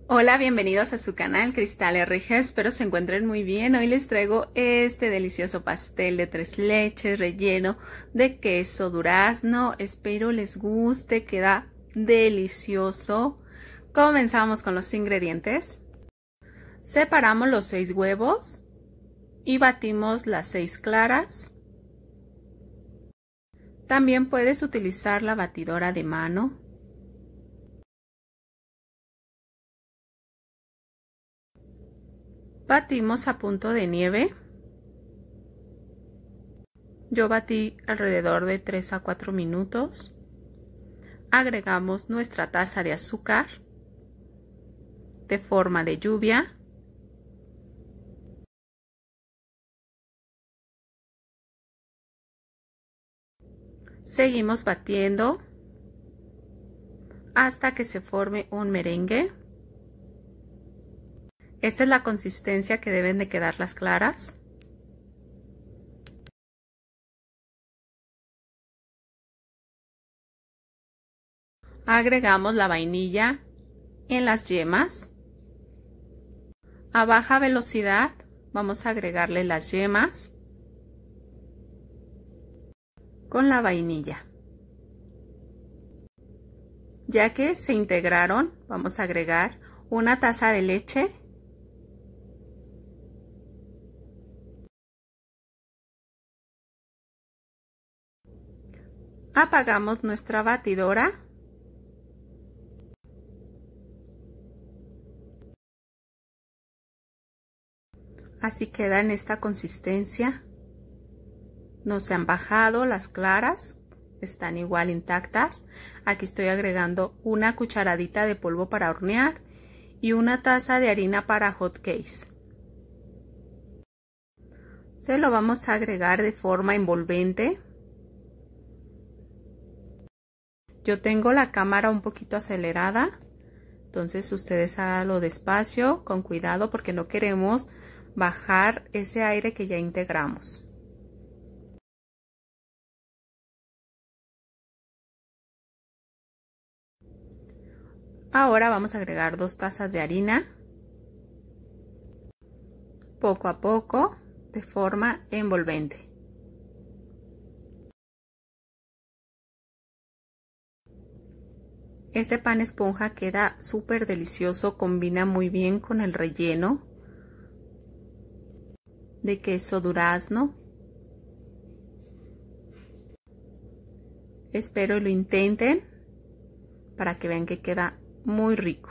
Hola, bienvenidos a su canal Cristal RG, espero se encuentren muy bien. Hoy les traigo este delicioso pastel de 3 leches relleno de queso durazno. Espero les guste, queda delicioso. Comenzamos con los ingredientes. Separamos los 6 huevos y batimos las 6 claras. También puedes utilizar la batidora de mano. Batimos a punto de nieve. Yo batí alrededor de 3 a 4 minutos. Agregamos nuestra taza de azúcar de forma de lluvia. Seguimos batiendo hasta que se forme un merengue. Esta es la consistencia que deben de quedar las claras. Agregamos la vainilla en las yemas. A baja velocidad vamos a agregarle las yemas con la vainilla. Ya que se integraron, vamos a agregar una taza de leche. Apagamos nuestra batidora. Así queda en esta consistencia. No se han bajado las claras, están igual intactas. Aquí estoy agregando una cucharadita de polvo para hornear y una taza de harina para hot cakes. Se lo vamos a agregar de forma envolvente. Yo tengo la cámara un poquito acelerada, entonces ustedes háganlo despacio, con cuidado, porque no queremos bajar ese aire que ya integramos. Ahora vamos a agregar 2 tazas de harina, poco a poco, de forma envolvente. Este pan esponja queda súper delicioso, combina muy bien con el relleno de queso durazno. Espero lo intenten para que vean que queda muy rico.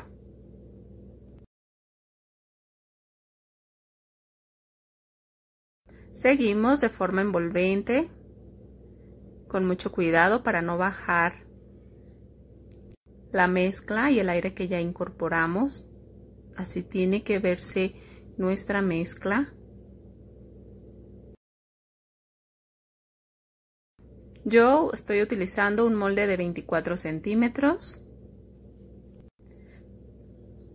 Seguimos de forma envolvente, con mucho cuidado para no bajar la mezcla y el aire que ya incorporamos. Así tiene que verse nuestra mezcla. Yo estoy utilizando un molde de 24 centímetros.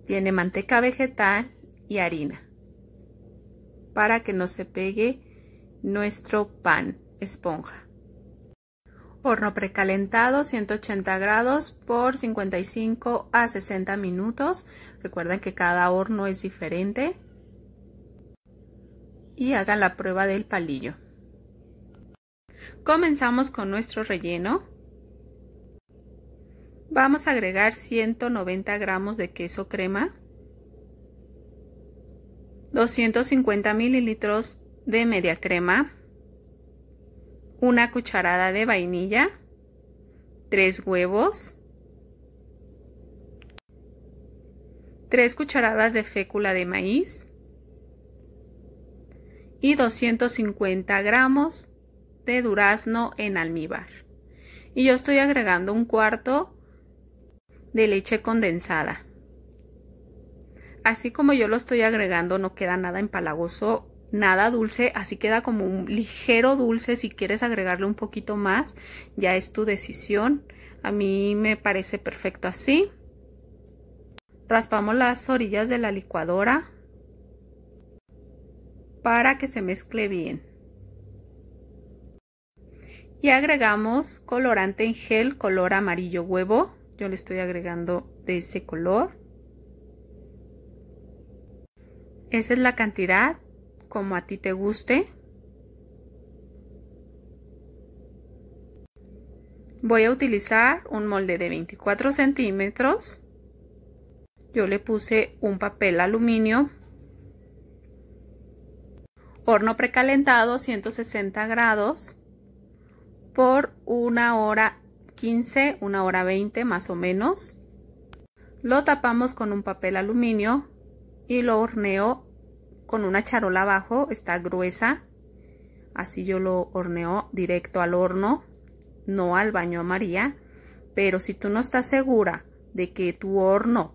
Tiene manteca vegetal y harina para que no se pegue nuestro pan esponja. Horno precalentado 180 grados por 55 a 60 minutos. Recuerden que cada horno es diferente. Y hagan la prueba del palillo. Comenzamos con nuestro relleno. Vamos a agregar 190 gramos de queso crema, 250 mililitros de media crema, una cucharada de vainilla, 3 huevos, 3 cucharadas de fécula de maíz y 250 gramos de durazno en almíbar. Y yo estoy agregando 1/4 de leche condensada. Así como yo lo estoy agregando, no queda nada empalagoso, nada dulce, así queda como un ligero dulce. Si quieres agregarle un poquito más, ya es tu decisión. A mí me parece perfecto así. Raspamos las orillas de la licuadora para que se mezcle bien. Y agregamos colorante en gel color amarillo huevo. Yo le estoy agregando de ese color. Esa es la cantidad como a ti te guste. Voy a utilizar un molde de 24 centímetros. Yo le puse un papel aluminio. Horno precalentado 160 grados por 1 hora 15, 1 hora 20 más o menos. Lo tapamos con un papel aluminio y lo horneo con una charola abajo, está gruesa. Así yo lo horneo directo al horno, no al baño María. Pero si tú no estás segura de que tu horno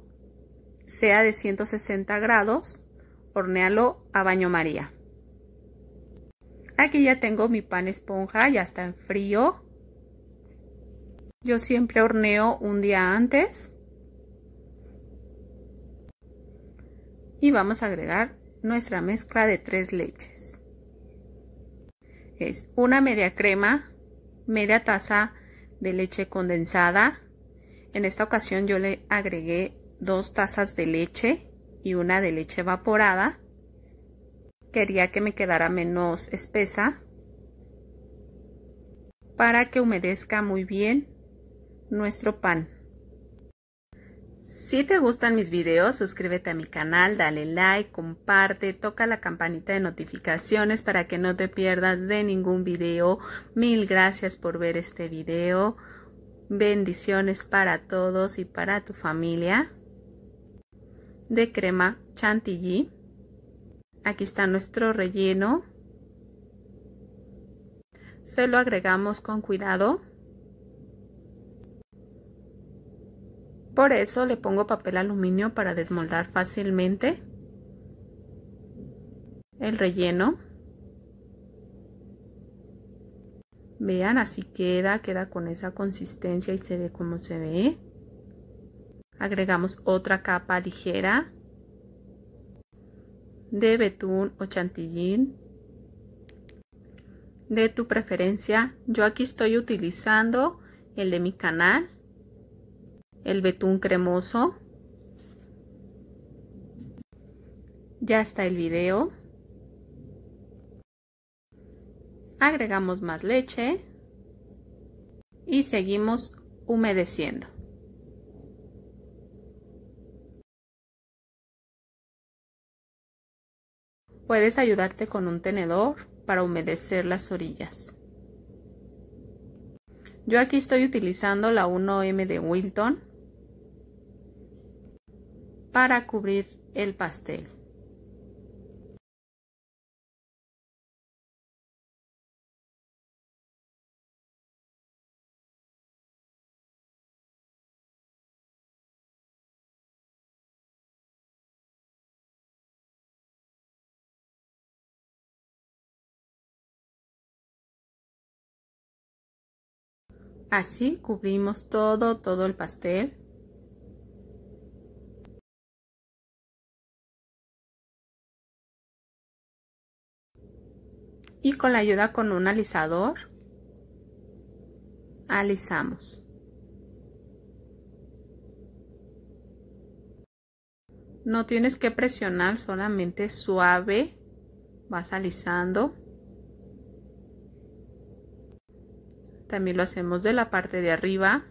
sea de 160 grados, hornéalo a baño María. Aquí ya tengo mi pan esponja, ya está en frío. Yo siempre horneo un día antes. Y vamos a agregar nuestra mezcla de 3 leches. Es una media crema, media taza de leche condensada. En esta ocasión yo le agregué 2 tazas de leche y una de leche evaporada. Quería que me quedara menos espesa para que humedezca muy bien nuestro pan. Si te gustan mis videos, suscríbete a mi canal, dale like, comparte, toca la campanita de notificaciones para que no te pierdas de ningún video. Mil gracias por ver este video. Bendiciones para todos y para tu familia. De crema chantilly. Aquí está nuestro relleno. Se lo agregamos con cuidado. Por eso le pongo papel aluminio para desmoldar fácilmente el relleno. Vean, así queda con esa consistencia y se ve como se ve. Agregamos otra capa ligera de betún o chantilly de tu preferencia. Yo aquí estoy utilizando el de mi canal, el betún cremoso. Ya está el video. Agregamos más leche y seguimos humedeciendo. Puedes ayudarte con un tenedor para humedecer las orillas. Yo aquí estoy utilizando la 1M de Wilton para cubrir el pastel. Así cubrimos todo el pastel. Y con la ayuda con un alisador, alisamos. No tienes que presionar, solamente suave, vas alisando. También lo hacemos de la parte de arriba.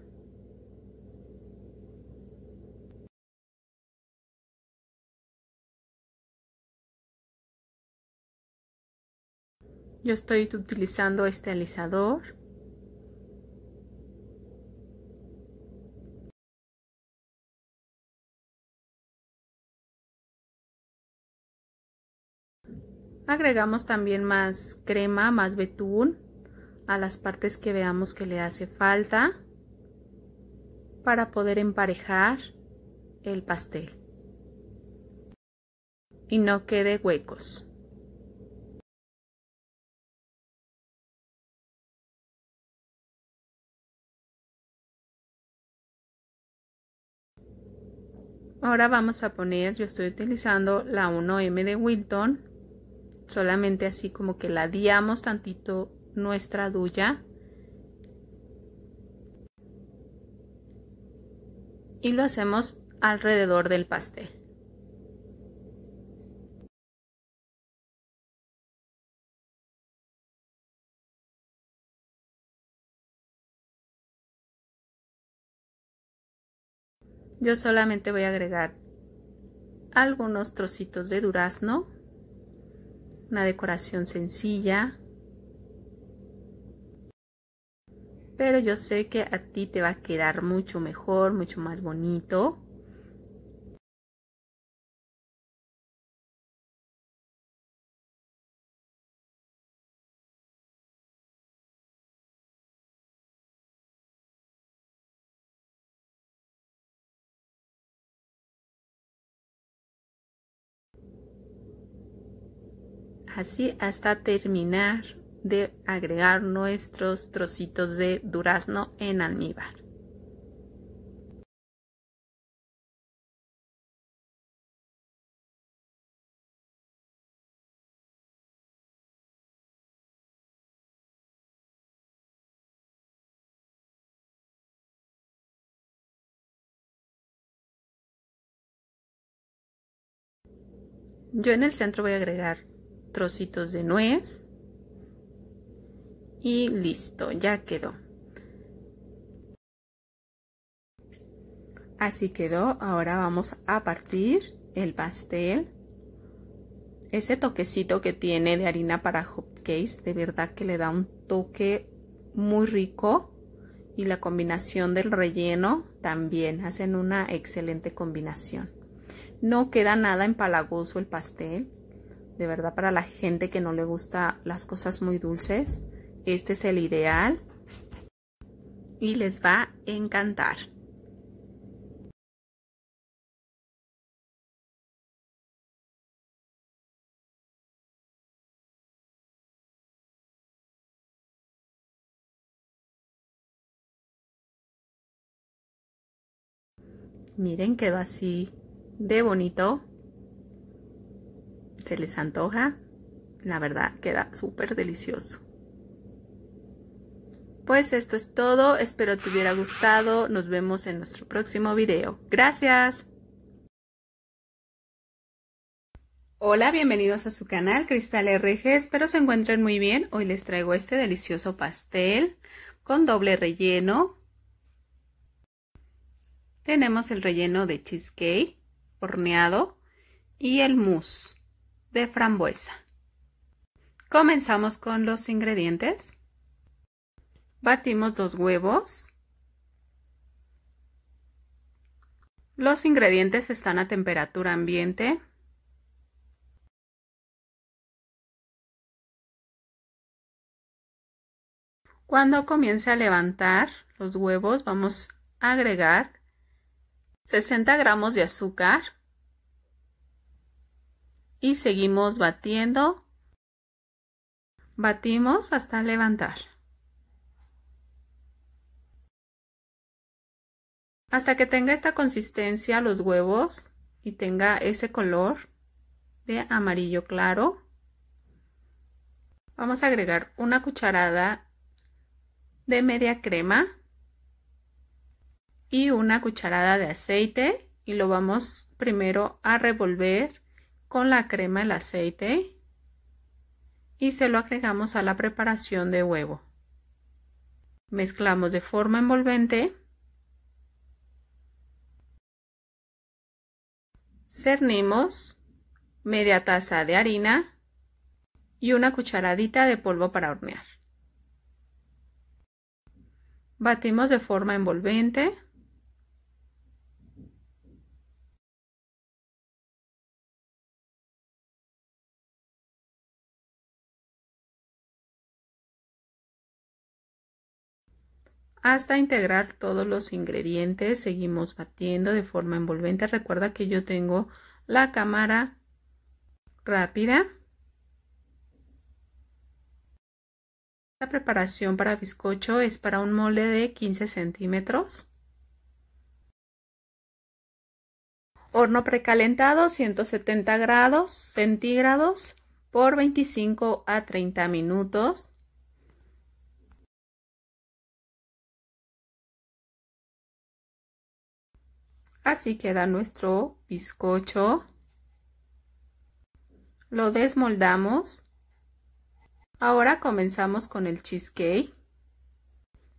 Yo estoy utilizando este alisador. Agregamos también más crema, más betún a las partes que veamos que le hace falta para poder emparejar el pastel y no quede huecos. Ahora vamos a poner, yo estoy utilizando la 1M de Wilton, solamente así como que ladeamos tantito nuestra duya y lo hacemos alrededor del pastel. Yo solamente voy a agregar algunos trocitos de durazno, una decoración sencilla, pero yo sé que a ti te va a quedar mucho mejor, mucho más bonito. Así hasta terminar de agregar nuestros trocitos de durazno en almíbar. Yo en el centro voy a agregar trocitos de nuez y listo, ya quedó. Así quedó. Ahora vamos a partir el pastel. Ese toquecito que tiene de harina para hotcakes, de verdad que le da un toque muy rico, y la combinación del relleno también hacen una excelente combinación. No queda nada empalagoso el pastel, de verdad, para la gente que no le gusta las cosas muy dulces, este es el ideal y les va a encantar. Miren, quedó así de bonito. ¿Se les antoja? La verdad, queda súper delicioso. Pues esto es todo. Espero te hubiera gustado. Nos vemos en nuestro próximo video. ¡Gracias! Hola, bienvenidos a su canal Cristal RG. Espero se encuentren muy bien. Hoy les traigo este delicioso pastel con doble relleno. Tenemos el relleno de cheesecake horneado y el mousse de frambuesa. Comenzamos con los ingredientes. Batimos 2 huevos. Los ingredientes están a temperatura ambiente. Cuando comience a levantar los huevos, vamos a agregar 60 gramos de azúcar y seguimos batiendo. Batimos hasta levantar. Hasta que tenga esta consistencia los huevos y tenga ese color de amarillo claro. Vamos a agregar una cucharada de media crema y una cucharada de aceite y lo vamos primero a revolver con la crema el aceite y se lo agregamos a la preparación de huevo. Mezclamos de forma envolvente. Cernimos media taza de harina y una cucharadita de polvo para hornear. Batimos de forma envolvente. Hasta integrar todos los ingredientes, seguimos batiendo de forma envolvente. Recuerda que yo tengo la cámara rápida. La preparación para bizcocho es para un molde de 15 centímetros. Horno precalentado 170 grados centígrados por 25 a 30 minutos. Así queda nuestro bizcocho. Lo desmoldamos. Ahora comenzamos con el cheesecake.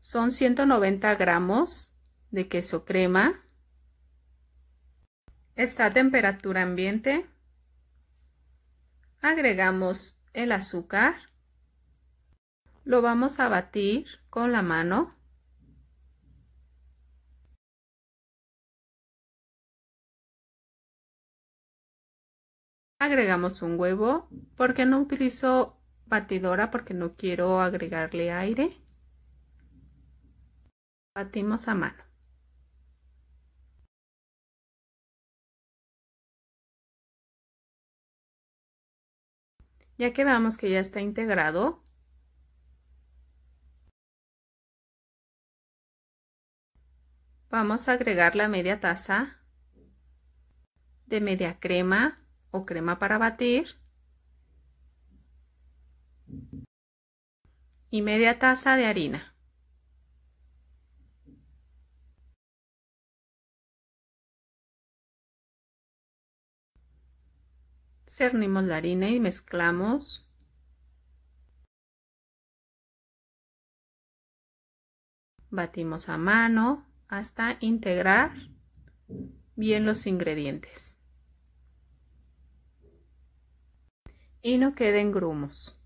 Son 190 gramos de queso crema. Está a temperatura ambiente. Agregamos el azúcar. Lo vamos a batir con la mano. Agregamos un huevo. ¿Por qué no utilizo batidora? Porque no quiero agregarle aire. Batimos a mano. Ya que veamos que ya está integrado, vamos a agregar la media taza de media crema o crema para batir y media taza de harina. Cernimos la harina y mezclamos. Batimos a mano hasta integrar bien los ingredientes y no queden grumos.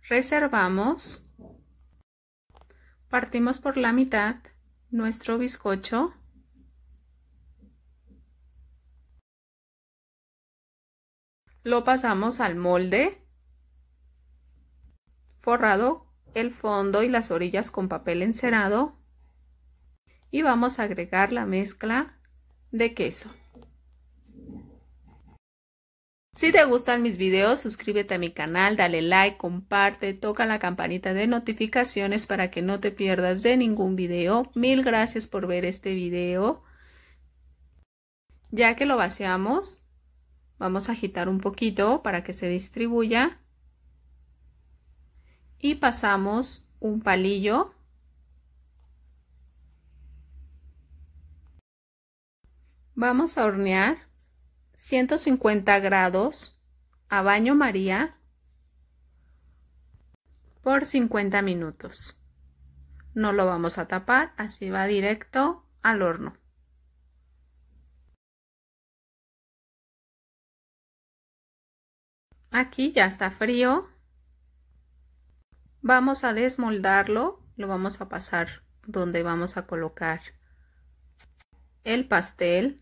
Reservamos. Partimos por la mitad nuestro bizcocho. Lo pasamos al molde, forrado el fondo y las orillas con papel encerado, y vamos a agregar la mezcla de queso. Si te gustan mis videos, suscríbete a mi canal, dale like, comparte, toca la campanita de notificaciones para que no te pierdas de ningún video. Mil gracias por ver este video. Ya que lo vaciamos, vamos a agitar un poquito para que se distribuya y pasamos un palillo. Vamos a hornear 150 grados a baño María por 50 minutos. No lo vamos a tapar, así va directo al horno. Aquí ya está frío. Vamos a desmoldarlo, lo vamos a pasar donde vamos a colocar el pastel.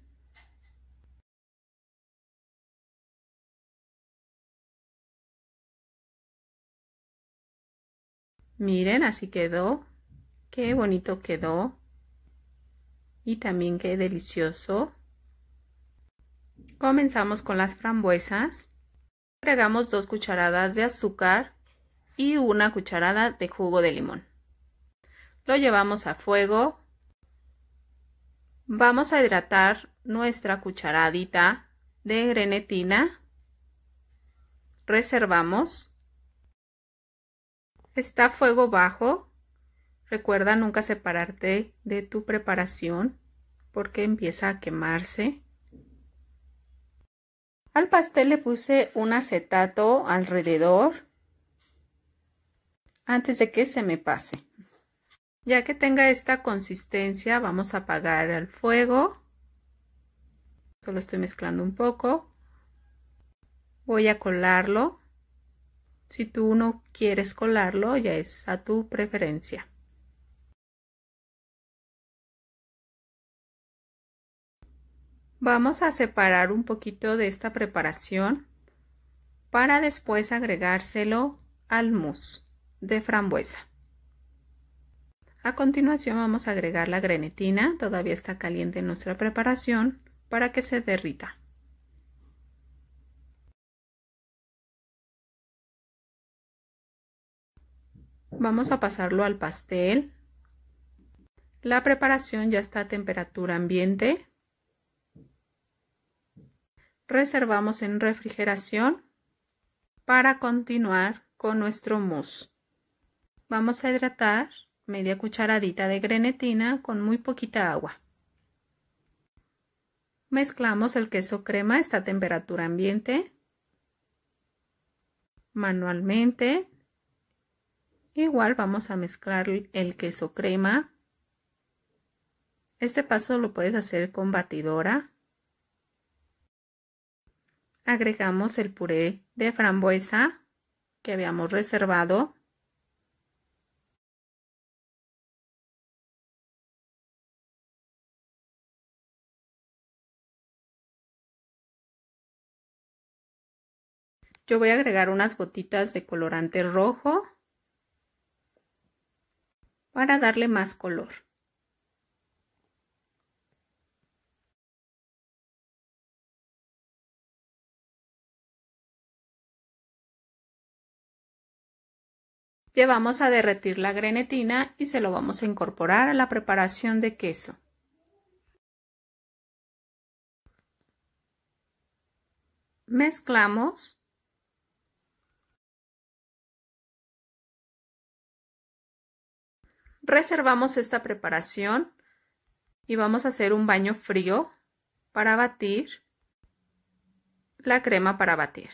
Miren, así quedó. Qué bonito quedó. Y también qué delicioso. Comenzamos con las frambuesas. Agregamos 2 cucharadas de azúcar y 1 cucharada de jugo de limón. Lo llevamos a fuego. Vamos a hidratar nuestra cucharadita de grenetina. Reservamos. Está a fuego bajo. Recuerda nunca separarte de tu preparación porque empieza a quemarse. Al pastel le puse un acetato alrededor antes de que se me pase. Ya que tenga esta consistencia, vamos a apagar el fuego. Solo estoy mezclando un poco. Voy a colarlo. Si tú no quieres colarlo, ya es a tu preferencia. Vamos a separar un poquito de esta preparación para después agregárselo al mousse de frambuesa. A continuación vamos a agregar la grenetina, todavía está caliente nuestra preparación, para que se derrita. Vamos a pasarlo al pastel. La preparación ya está a temperatura ambiente. Reservamos en refrigeración para continuar con nuestro mousse. Vamos a hidratar media cucharadita de grenetina con muy poquita agua. Mezclamos el queso crema, está a temperatura ambiente. Manualmente Igual vamos a mezclar el queso crema. Este paso lo puedes hacer con batidora. Agregamos el puré de frambuesa que habíamos reservado. Yo voy a agregar unas gotitas de colorante rojo para darle más color. Llevamos a derretir la grenetina y se lo vamos a incorporar a la preparación de queso. Mezclamos. Reservamos esta preparación y vamos a hacer un baño frío para batir la crema para batir.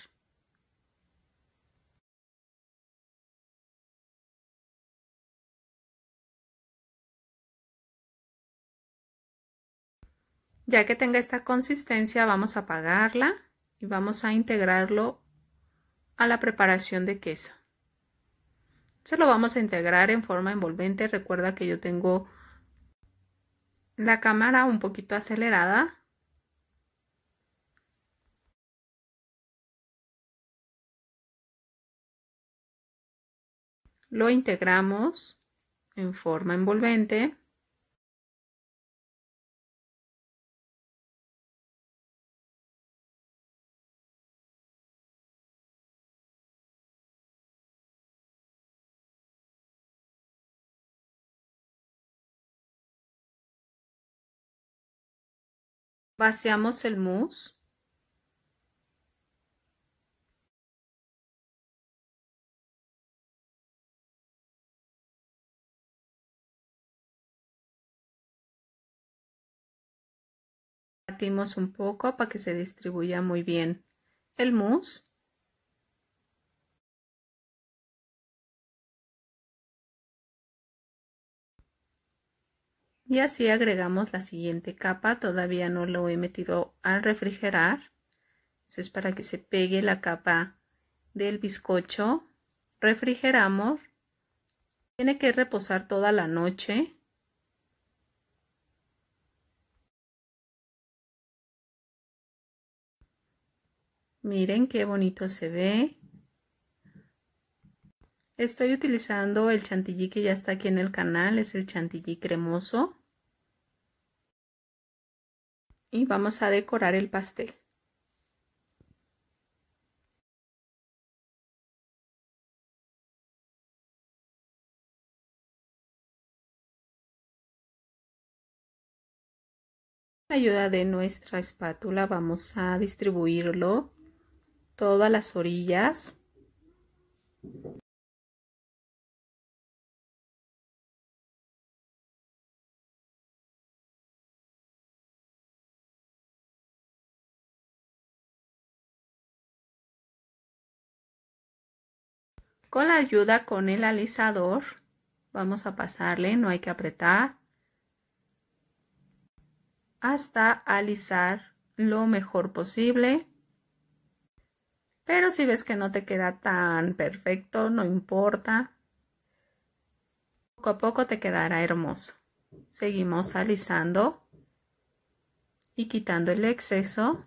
Ya que tenga esta consistencia, vamos a apagarla y vamos a integrarlo a la preparación de queso. Se lo vamos a integrar en forma envolvente. Recuerda que yo tengo la cámara un poquito acelerada. Lo integramos en forma envolvente. Vaciamos el mousse. Batimos un poco para que se distribuya muy bien el mousse. Y así agregamos la siguiente capa. Todavía no lo he metido al refrigerar. Eso es para que se pegue la capa del bizcocho. Refrigeramos. Tiene que reposar toda la noche. Miren qué bonito se ve. Estoy utilizando el chantilly que ya está aquí en el canal. Es el chantilly cremoso. Y vamos a decorar el pastel. Con la ayuda de nuestra espátula vamos a distribuirlo todas las orillas. Con la ayuda con el alisador vamos a pasarle, no hay que apretar, hasta alisar lo mejor posible. Pero si ves que no te queda tan perfecto, no importa. Poco a poco te quedará hermoso. Seguimos alisando y quitando el exceso.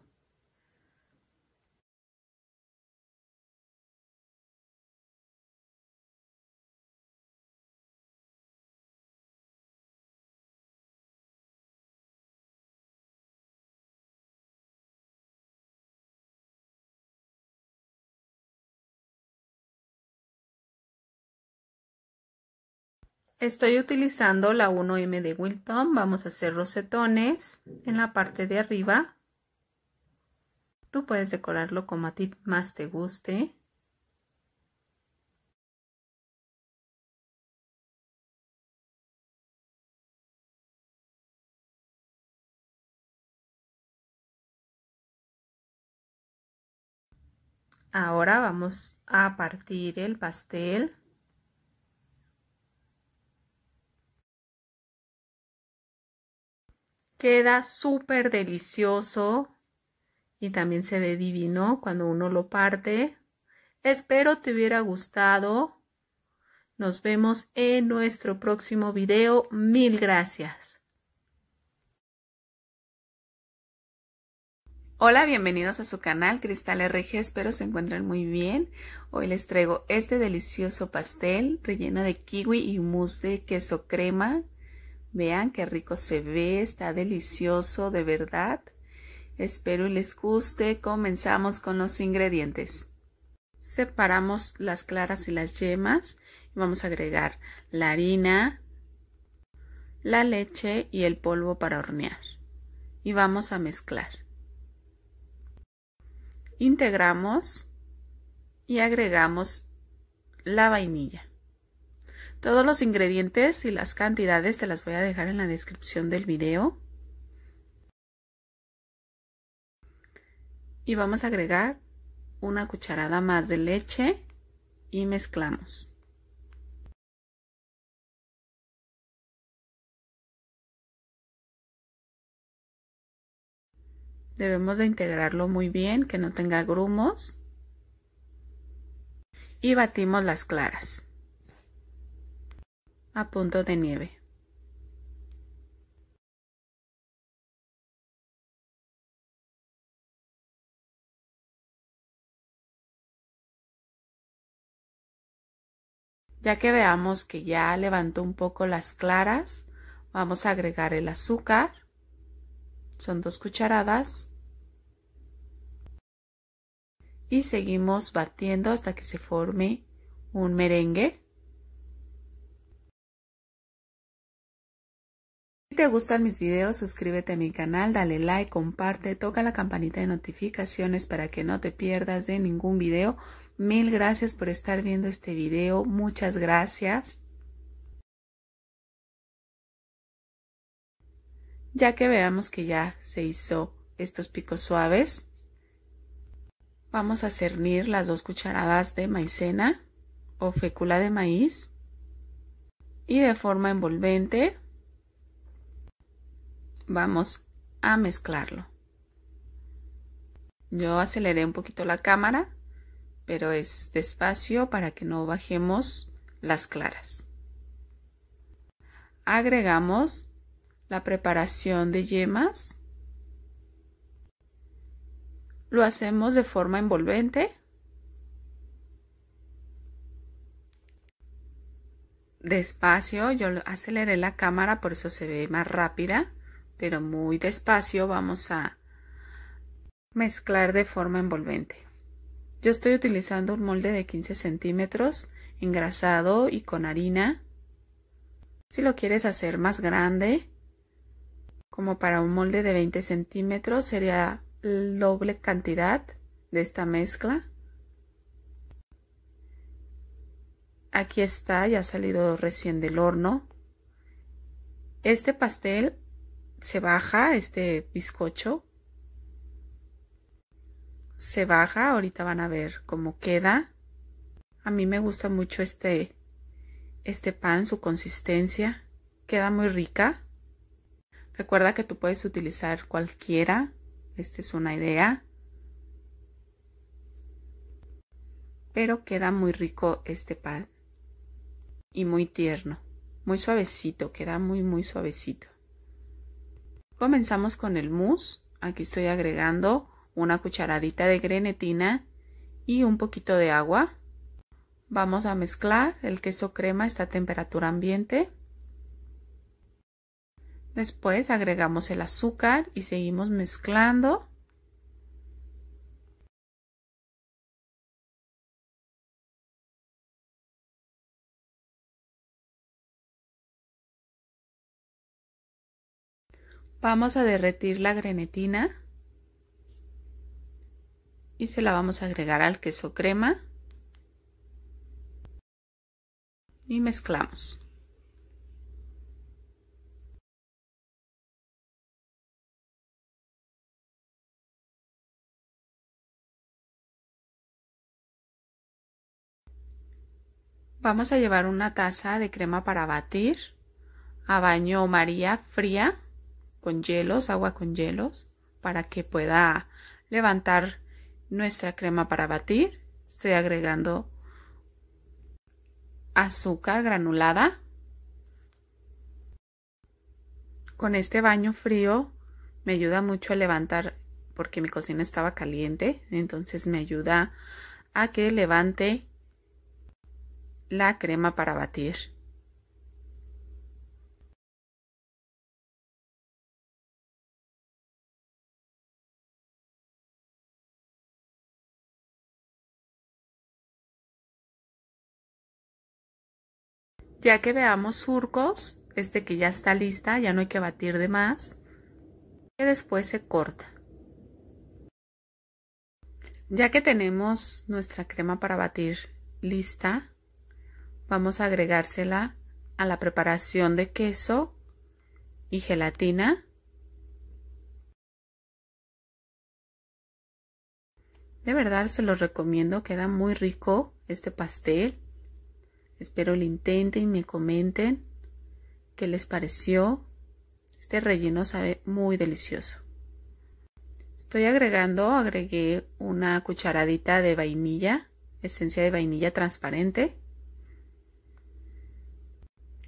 Estoy utilizando la 1M de Wilton. Vamos a hacer rosetones en la parte de arriba. Tú puedes decorarlo como a ti más te guste. Ahora vamos a partir el pastel. Queda súper delicioso y también se ve divino cuando uno lo parte. Espero te hubiera gustado. Nos vemos en nuestro próximo video. Mil gracias. Hola, bienvenidos a su canal Cristal RG, espero se encuentren muy bien. Hoy les traigo este delicioso pastel relleno de kiwi y mousse de queso crema. Vean qué rico se ve, está delicioso de verdad. Espero les guste. Comenzamos con los ingredientes. Separamos las claras y las yemas y vamos a agregar la harina, la leche y el polvo para hornear. Y vamos a mezclar. Integramos y agregamos la vainilla. Todos los ingredientes y las cantidades te las voy a dejar en la descripción del video. Y vamos a agregar una cucharada más de leche y mezclamos. Debemos de integrarlo muy bien, que no tenga grumos. Y batimos las claras a punto de nieve. Ya que veamos que ya levantó un poco las claras, vamos a agregar el azúcar. Son 2 cucharadas. Y seguimos batiendo hasta que se forme un merengue. Si te gustan mis videos, suscríbete a mi canal, dale like, comparte, toca la campanita de notificaciones para que no te pierdas de ningún video. Mil gracias por estar viendo este video, muchas gracias. Ya que veamos que ya se hizo estos picos suaves, vamos a cernir las 2 cucharadas de maicena o fécula de maíz y de forma envolvente vamos a mezclarlo. Yo aceleré un poquito la cámara, pero es despacio para que no bajemos las claras. Agregamos la preparación de yemas. Lo hacemos de forma envolvente. Despacio, yo aceleré la cámara, por eso se ve más rápida, pero muy despacio vamos a mezclar de forma envolvente. Yo estoy utilizando un molde de 15 centímetros engrasado y con harina. Si lo quieres hacer más grande, como para un molde de 20 centímetros, sería la doble cantidad de esta mezcla. Aquí está, ya ha salido recién del horno. Este pastel se baja, este bizcocho se baja, ahorita van a ver cómo queda. A mí me gusta mucho este pan, su consistencia, queda muy rica. Recuerda que tú puedes utilizar cualquiera, esta es una idea, pero queda muy rico este pan y muy tierno, muy suavecito, queda muy suavecito. Comenzamos con el mousse. Aquí estoy agregando una cucharadita de grenetina y un poquito de agua. Vamos a mezclar. El queso crema está a temperatura ambiente. Después agregamos el azúcar y seguimos mezclando. Vamos a derretir la grenetina y se la vamos a agregar al queso crema y mezclamos. Vamos a llevar una taza de crema para batir a baño María fría con hielos, agua con hielos, para que pueda levantar nuestra crema para batir. Estoy agregando azúcar granulada. Con este baño frío me ayuda mucho a levantar, porque mi cocina estaba caliente, entonces me ayuda a que levante la crema para batir. Ya que veamos surcos, es de que ya está lista, ya no hay que batir de más, que después se corta. Ya que tenemos nuestra crema para batir lista, vamos a agregársela a la preparación de queso y gelatina. De verdad se los recomiendo, queda muy rico este pastel. Espero lo intenten y me comenten qué les pareció. Este relleno sabe muy delicioso. Agregué una cucharadita de vainilla, esencia de vainilla transparente.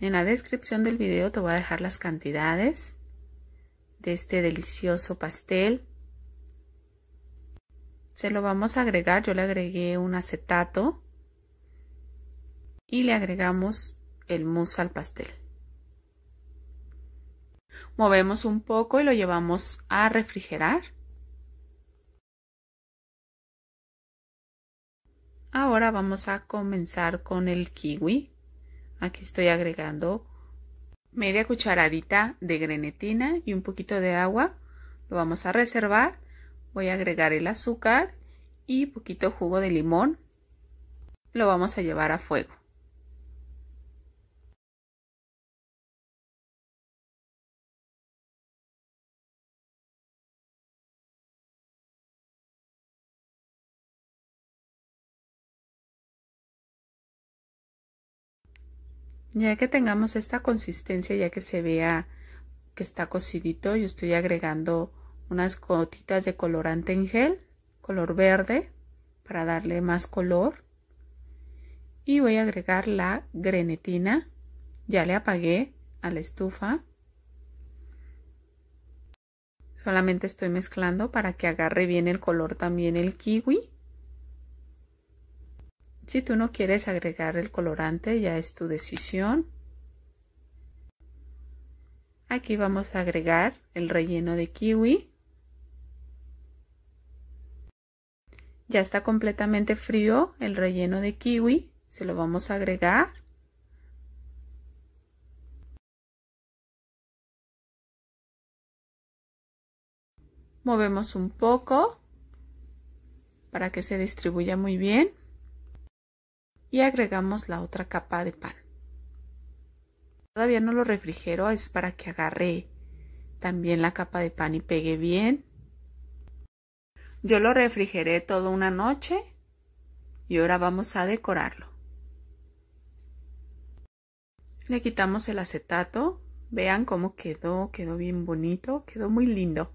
En la descripción del video te voy a dejar las cantidades de este delicioso pastel. Se lo vamos a agregar, yo le agregué un acetato y le agregamos el mousse al pastel. Movemos un poco y lo llevamos a refrigerar. Ahora vamos a comenzar con el kiwi. Aquí estoy agregando media cucharadita de grenetina y un poquito de agua. Lo vamos a reservar. Voy a agregar el azúcar y poquito jugo de limón. Lo vamos a llevar a fuego. Ya que tengamos esta consistencia, ya que se vea que está cocidito, yo estoy agregando unas gotitas de colorante en gel, color verde, para darle más color. Y voy a agregar la grenetina. Ya le apagué a la estufa. Solamente estoy mezclando para que agarre bien el color también el kiwi. Si tú no quieres agregar el colorante, ya es tu decisión. Aquí vamos a agregar el relleno de kiwi. Ya está completamente frío el relleno de kiwi. Se lo vamos a agregar. Movemos un poco para que se distribuya muy bien. Y agregamos la otra capa de pan. Todavía no lo refrigero, es para que agarre también la capa de pan y pegue bien. Yo lo refrigeré toda una noche y ahora vamos a decorarlo. Le quitamos el acetato. Vean cómo quedó bien bonito, quedó muy lindo.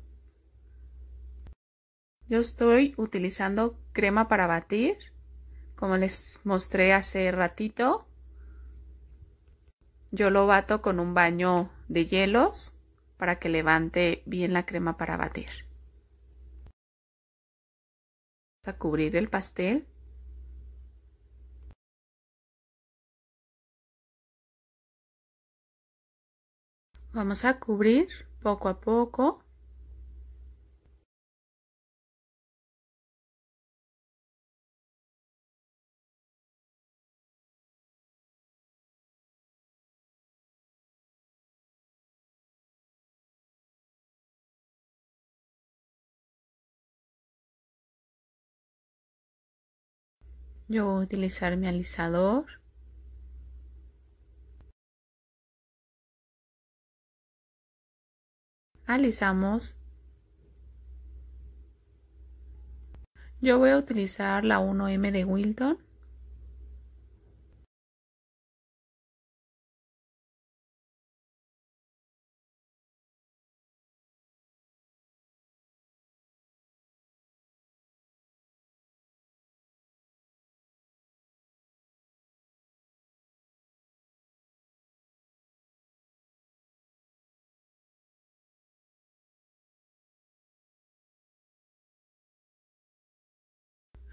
Yo estoy utilizando crema para batir, como les mostré hace ratito. Yo lo bato con un baño de hielos para que levante bien la crema para batir. Vamos a cubrir el pastel. Vamos a cubrir poco a poco. Yo voy a utilizar mi alisador. Alisamos. Yo voy a utilizar la 1M de Wilton.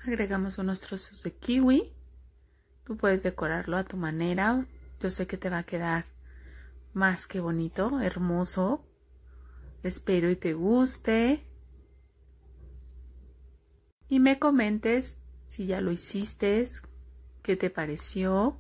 Agregamos unos trozos de kiwi. Tú puedes decorarlo a tu manera. Yo sé que te va a quedar más que bonito, hermoso. Espero y te guste. Y me comentes si ya lo hiciste, qué te pareció.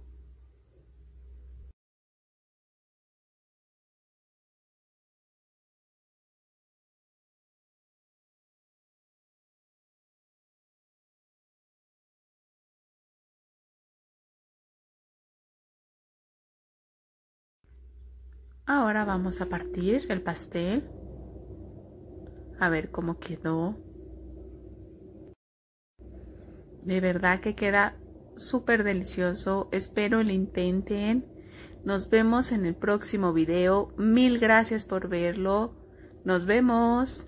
Ahora vamos a partir el pastel. A ver cómo quedó. De verdad que queda súper delicioso. Espero lo intenten. Nos vemos en el próximo video. Mil gracias por verlo. Nos vemos.